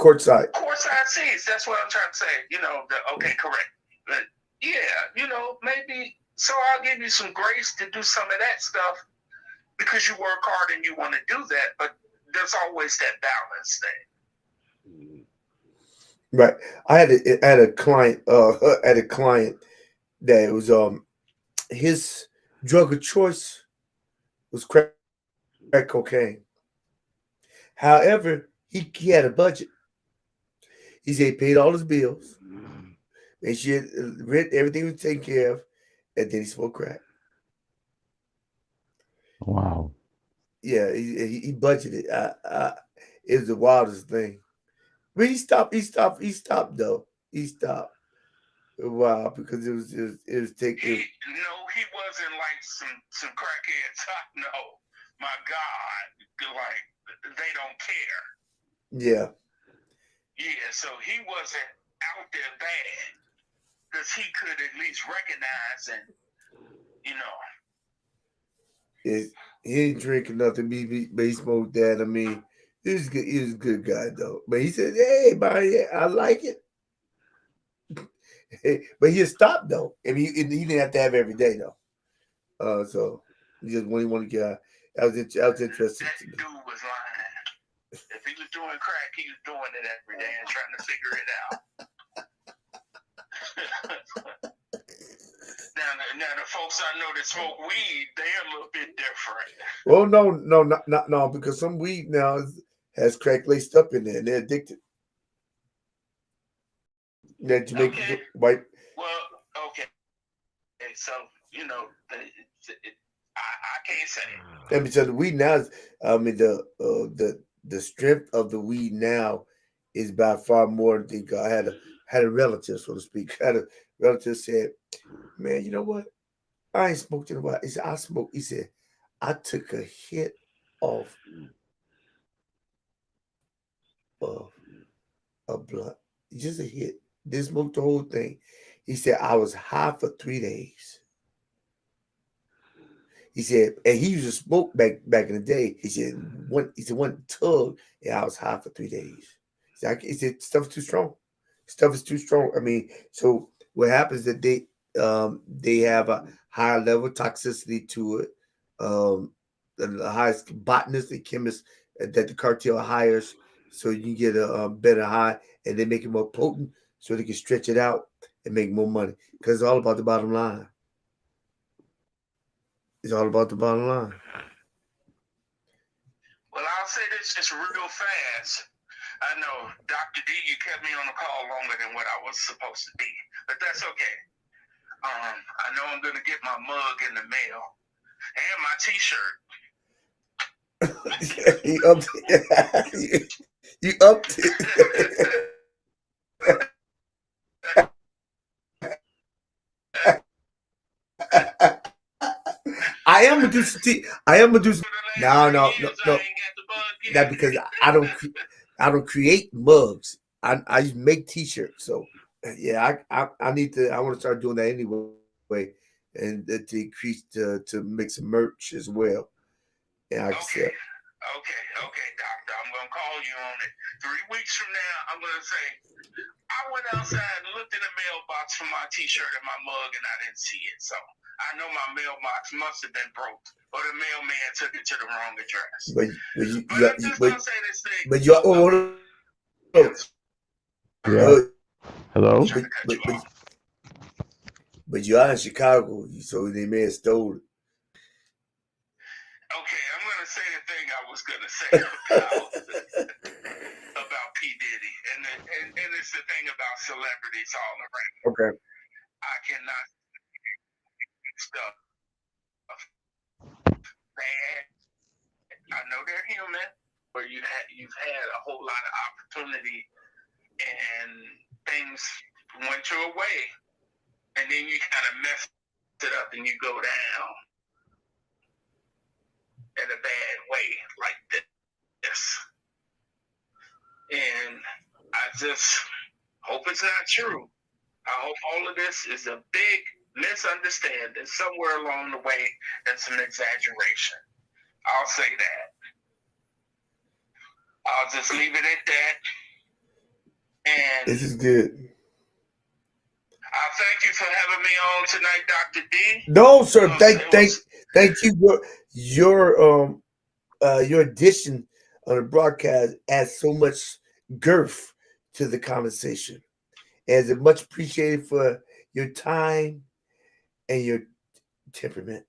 seats. That's what I'm trying to say. You know, okay, correct. But yeah, you know, maybe. So I'll give you some grace to do some of that stuff because you work hard and you want to do that. But there's always that balance thing. Right. I had a client. Had a client that was his drug of choice was crack cocaine. However, he had a budget. He said he paid all his bills, made sure rent, everything was taken care of, and then he smoked crack. Wow. Yeah, he budgeted. It was the wildest thing. But he stopped though. He stopped. Wow, because it was taking. He wasn't like some crackheads. No, my God, like they don't care. Yeah. Yeah, so he wasn't out there bad because he could at least recognize and, you know. He didn't drink nothing, but he smoked that. I mean, He was good. He was a good guy though. But he said, "Hey, man, yeah, I like it." But he stopped though. I mean, he didn't have to have it every day though. So just when he wanted to get out, that was interesting That to me. dude was lying. If he was doing crack, he was doing it every day and trying to figure it out. now the folks I know that smoke weed, they're a little bit different. Well, no, no, because some weed now has crack laced up in there, and they're addicted. That Jamaican Okay. white. Well, okay. So, you know, I can't say. And because the weed now is, I mean, the strength of the weed now is by far more. I think I had a relative, so to speak. Had a relative said, "Man, you know what? I ain't smoked in a while." He said, "I smoked." He said, "I took a hit of of a blunt, just a hit. Didn't smoke the whole thing." He said, "I was high for 3 days." He said, and he used to smoke back in the day. He said one tug, and I was high for 3 days. He said stuff is too strong. Stuff is too strong. I mean, so what happens is that they have a higher level of toxicity to it. Um, the highest botanists and chemists that the cartel hires, so you can get a better high, and they make it more potent, so they can stretch it out and make more money. Because it's all about the bottom line. It's all about the bottom line. Well, I'll say this just real fast. I know, Dr. D, you kept me on the call longer than what I was supposed to be, but that's okay. I know I'm gonna get my mug in the mail and my T-shirt. you upped it. You upped it. I am gonna do some I am gonna do some. For the last No, 3 no, no, years, I no. ain't got the bug That yet. because I don't create mugs. I just make t-shirts. So yeah, I need to. I want to start doing that anyway, and to increase to make some merch as well. Yeah, like I said, Okay, doctor. I'm gonna call you on it. 3 weeks from now, I'm gonna say I went outside and looked in the mailbox for my T-shirt and my mug, and I didn't see it. So I know my mailbox must have been broke, or the mailman took it to the wrong address. But I'm just gonna say this thing. but you hold on. Yes, Yeah. I'm Hello. trying to cut you off. But you are in Chicago, so they may have stole it. Okay, I'm gonna say the thing I was gonna say about P Diddy, and it's the thing about celebrities all around. Okay. I cannot stuff bad. I know they're human, but you've had a whole lot of opportunity and things went your way, and then you kind of mess it up and you go down in a bad way like this. And I just hope it's not true. I hope all of this is a big misunderstanding somewhere along the way and some exaggeration. I'll say that. I'll just leave it at that. And This is good. I thank you for having me on tonight, Dr. D. No, sir. Thank you. Your addition on the broadcast adds so much girth to the conversation. And it's much appreciated for your time and your temperament.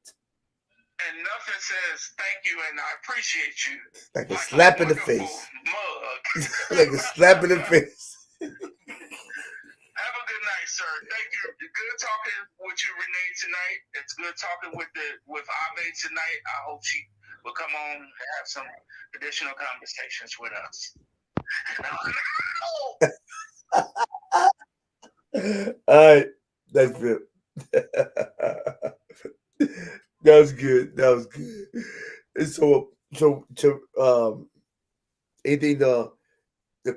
And nothing says thank you and I appreciate you Like a like slap a in the wonderful face. mug. Like a slap in the face. Have a good night, sir. Thank you. Good talking with you, Renee, tonight. It's good talking with Ave tonight. I hope she will come on and have some additional conversations with us. All right. That's good. That was good. That was good. And so to anything to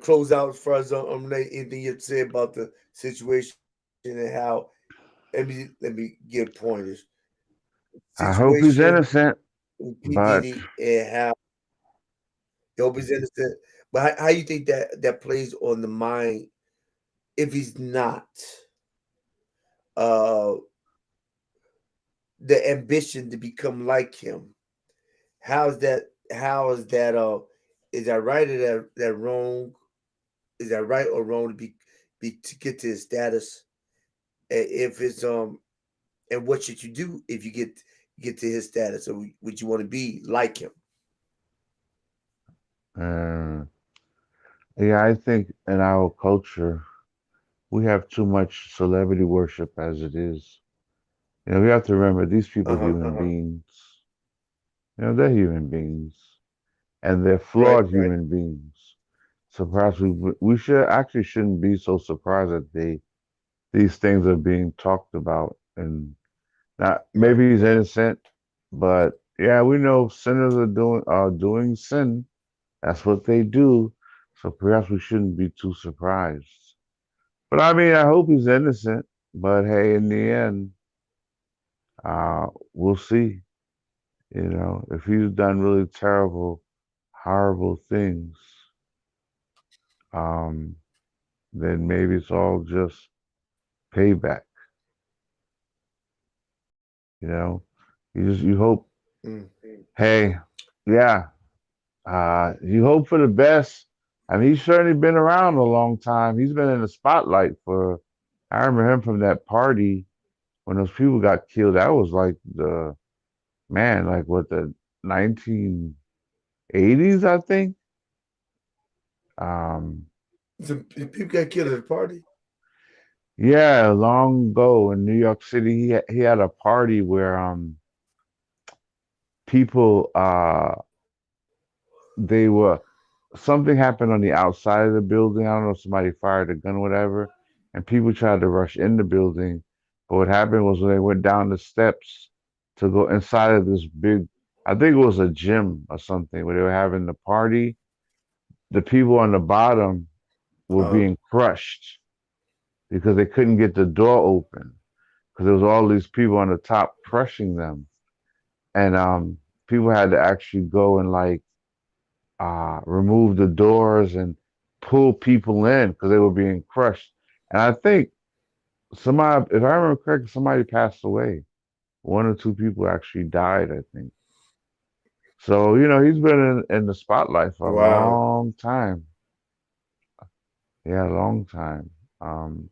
close out as far as anything you say about the situation and how let me give pointers. I hope he's Situation innocent, with P but Diddy and how He hope he's innocent. But how you think that plays on the mind if he's not? Uh, the ambition to become like him. How's that? How is that? Is that right or that wrong? Is that right or wrong to be to get to his status? If it's and what should you do if you get to his status, or would you want to be like him? And yeah, I think in our culture we have too much celebrity worship as it is. We have to remember these people Uh are huh. human beings. They're human beings, and they're Right. flawed human beings. So perhaps we shouldn't be so surprised that these things are being talked about. And not Right. maybe he's innocent, but yeah, we know sinners are doing sin. That's what they do. So perhaps we shouldn't be too surprised. But I mean, I hope he's innocent. But hey, in the end, we'll see. If he's done really terrible, horrible things, um, then maybe it's all just payback. You know, you hope. Mm. Hey, yeah, you hope for the best. I mean, he's certainly been around a long time. He's been in the spotlight for. I remember him from that party when those people got killed. That was like the man, like what the 1980s, I think. Um, Some people got killed at a party. yeah, long ago in New York City, he had a party where people they were something happened on the outside of the building. I don't know if somebody fired a gun or whatever, and people tried to rush in the building. But what happened was when they went down the steps to go inside of this big, I think it was a gym or something where they were having the party. The people on the bottom were Uh, being crushed because they couldn't get the door open because there was all these people on the top crushing them, and people had to actually go and like remove the doors and pull people in because they were being crushed. And I think somebody, if I remember correctly, somebody passed away. One or two people actually died, I think. So, he's been in the spotlight for a wow. long time. Yeah, a long time. Um,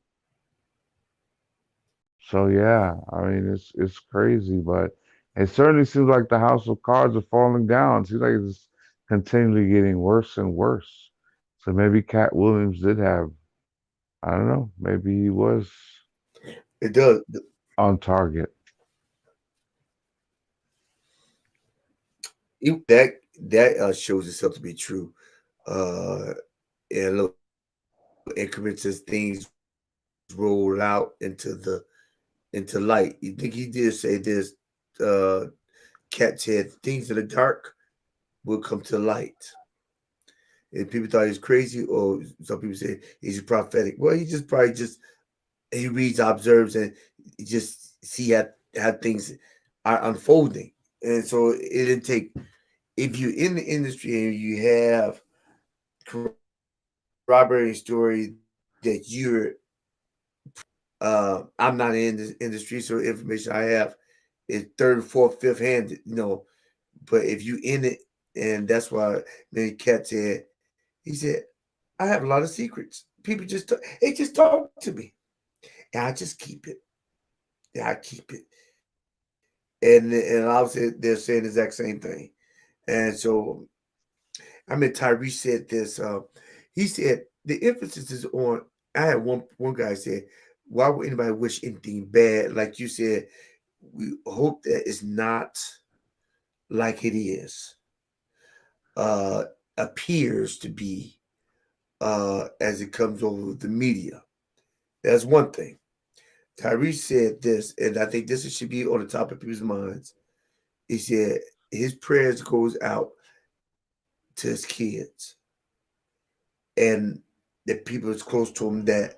so yeah, I mean it's crazy, but it certainly seems like the house of cards are falling down. It seems like it's continually getting worse and worse. So maybe Cat Williams did have, I don't know, maybe he was It does. on target. That shows itself to be true. Uh, and little increments as things roll out into light. You think he did say this? Uh, Cat said things in the dark will come to light. And people thought he was crazy, or some people say he's prophetic. Well, he just probably just he reads, observes, and he just see how things are unfolding. And so it didn't take if you're in the industry and you have corroborating story that you're I'm not in this industry, so information I have is third, fourth, fifth hand. But if you in it, and that's why Manny Cat said, he said, I have a lot of secrets. People they just talk to me, and I just keep it. Yeah, I keep it. And obviously they're saying the exact same thing. And so I mean Tyrese said this. He said the emphasis is on. I had one guy said, "Why would anybody wish anything bad?" Like you said, we hope that it's not like it is. Uh, appears to be as it comes over the media. That's one thing. Tyrese said this, and I think this should be on the top of people's minds. He said his prayers goes out to his kids and the people that's close to him that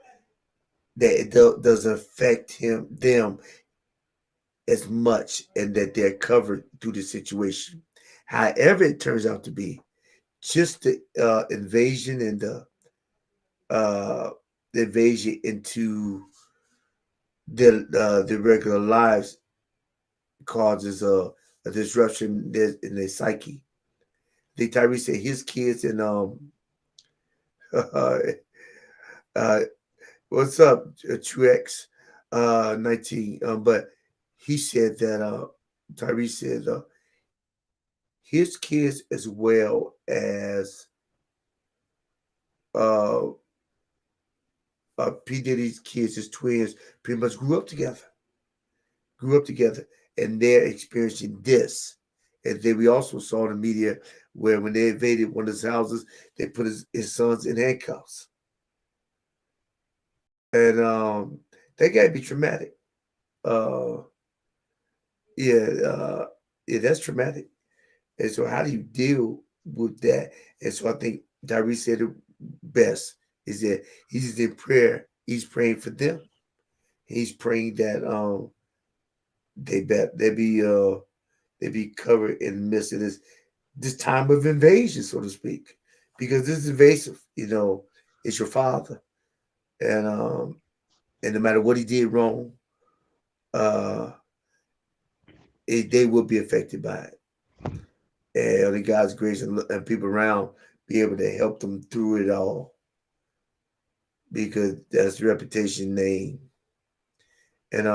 doesn't affect them as much and that they're covered through the situation. However it turns out to be, just the invasion and uh, the invasion into the regular lives causes a disruption in their psyche. The Tyree said his kids and uh, uh, what's up, Truex 19. But he said that Tyree said his kids as well as uh, P Diddy's kids, his twins, pretty much grew up together, and they're experiencing this. And then we also saw in the media where when they invaded one of his houses, they put his sons in handcuffs, and that got to be traumatic. Uh, yeah, yeah, that's traumatic. And so, how do you deal with that? And so, I think Tyree said it best is that he's in prayer. He's praying for them. He's praying that they be covered in the midst of this time of invasion, so to speak, because this is invasive. It's your father, and no matter what he did wrong, uh, they will be affected by it. And only God's grace and people around be able to help them through it all because that's the reputation name. And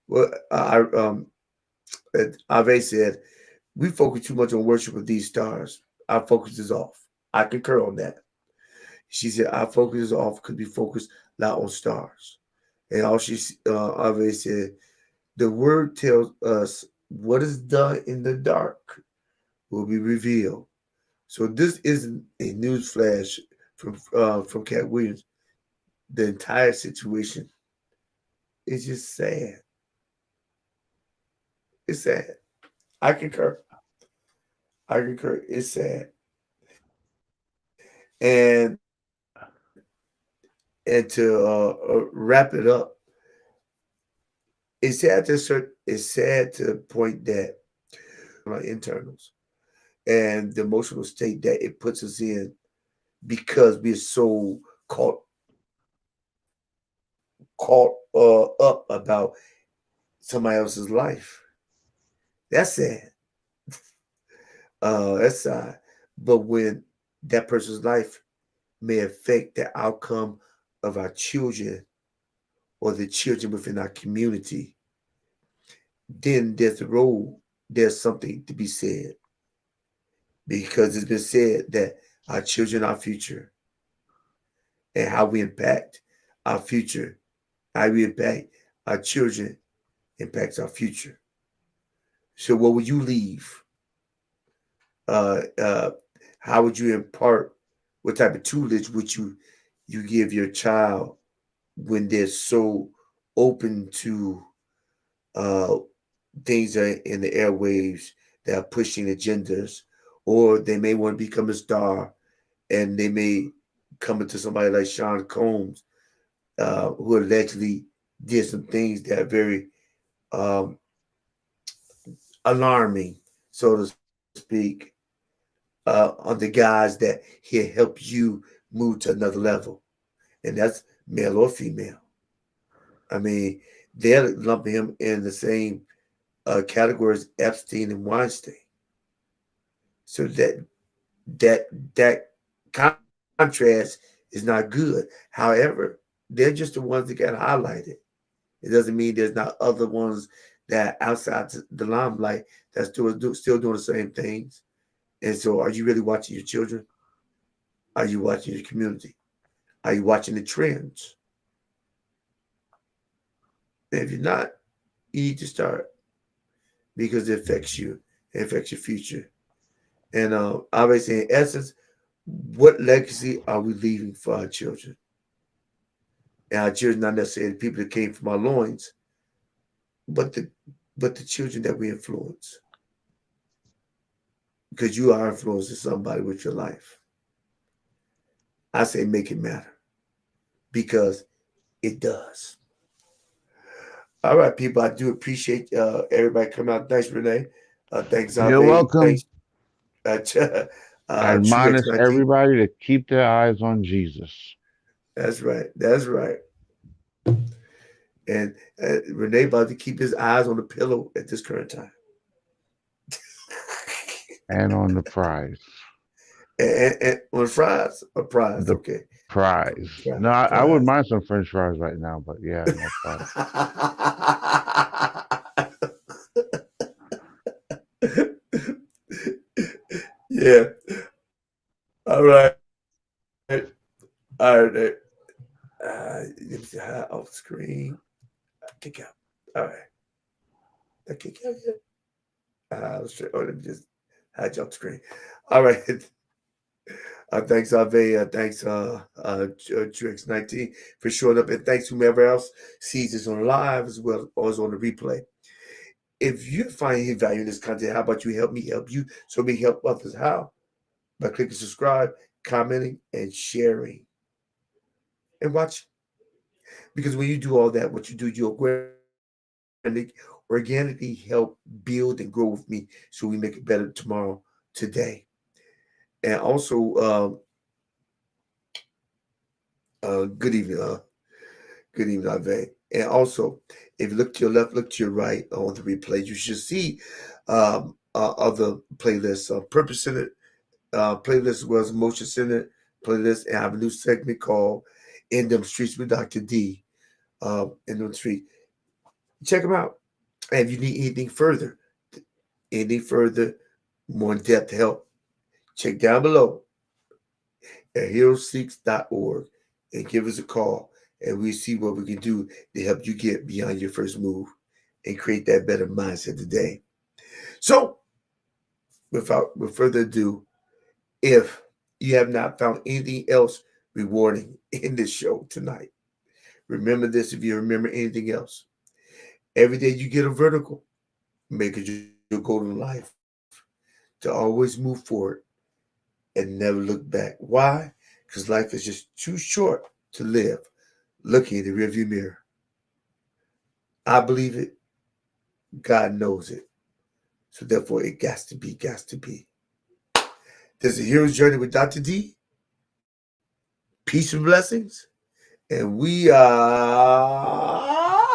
well, Ave said we focus too much on worship of these stars. Our focus is off. I concur on that. She said our focus is off because we focus a lot on stars. And all Ave said the word tells us what is done in the dark will be revealed. So this isn't a news flash from Cat Williams. The entire situation is just sad. It's sad. I concur. I concur. It's sad. And to wrap it up, it's sad to the point that our internals and the emotional state that it puts us in because we're so caught up about somebody else's life. That's sad. That's sad. But when that person's life may affect the outcome of our children or the children within our community, then there's something to be said because it's been said that our children are our future and how we impact our future, how we impact our children impacts our future. So, what would you leave? Uh, uh, how would you impart? What type of tutelage would you give your child when they're so open to uh, things that are in the airwaves that are pushing agendas, or they may want to become a star, and they may come into somebody like Sean Combs, who allegedly did some things that are very um, alarming, so to speak, on the guys that he'll help you move to another level, and that's male or female. I mean, they're lumping him in the same category as Epstein and Weinstein. So that that contrast is not good. However, they're just the ones that got highlighted. It doesn't mean there's not other ones that outside the limelight that's still doing the same things. And so, are you really watching your children? Are you watching your community? Are you watching the trends? And if you're not, you need to start because it affects you. It affects your future. And obviously, in essence, what legacy are we leaving for our children? And our children, not necessarily the people that came from our loins, but the children that we influence. Because you are influencing somebody with your life. I say make it matter because it does. All right, people. I do appreciate everybody coming out. Thanks, Renee. Thanks, You're Ave. Thanks, welcome. uh, I True admonish X19. everybody to keep their eyes on Jesus. That's right. That's right. And Renee about to keep his eyes on the pillow at this current time. And on the prize. And on fries or prize, The okay. prize. No, I wouldn't Prize. mind some French fries right now, but yeah, no prize. Yeah. All right. All right. Let me see how off screen. Kick out. All right. That kick out yet? Let me just hide you off screen. All right. Thanks, Ave. Thanks, GX19 for showing up. And thanks whomever else sees this on live as well as on the replay. If you find any value in this content, how about you help me help you so we help others? How? By clicking subscribe, commenting, and sharing. And watch. Because when you do all that, what you do, you organically help build and grow with me so we make it better tomorrow, today. And also, good evening. Good evening, Ave. And also, if you look to your left, look to your right on the replay, you should see other playlists, purpose centered playlist as well as emotion centered playlist. And I have a new segment called In Them Streets with Dr. D. In them streets. Check them out. And if you need anything further, more in depth help, check down below at heroseeks.org and give us a call, and we see what we can do to help you get beyond your first move and create that better mindset today. So, with further ado, if you have not found anything else rewarding in this show tonight, remember this. If you remember anything else, every day you get a vertical, make it your goal in life to always move forward and never look back. Why? Because life is just too short to live looking in the rearview mirror. I believe it. God knows it. So therefore, it got to be. There's a hero's journey with Dr. D. Peace and blessings. And we are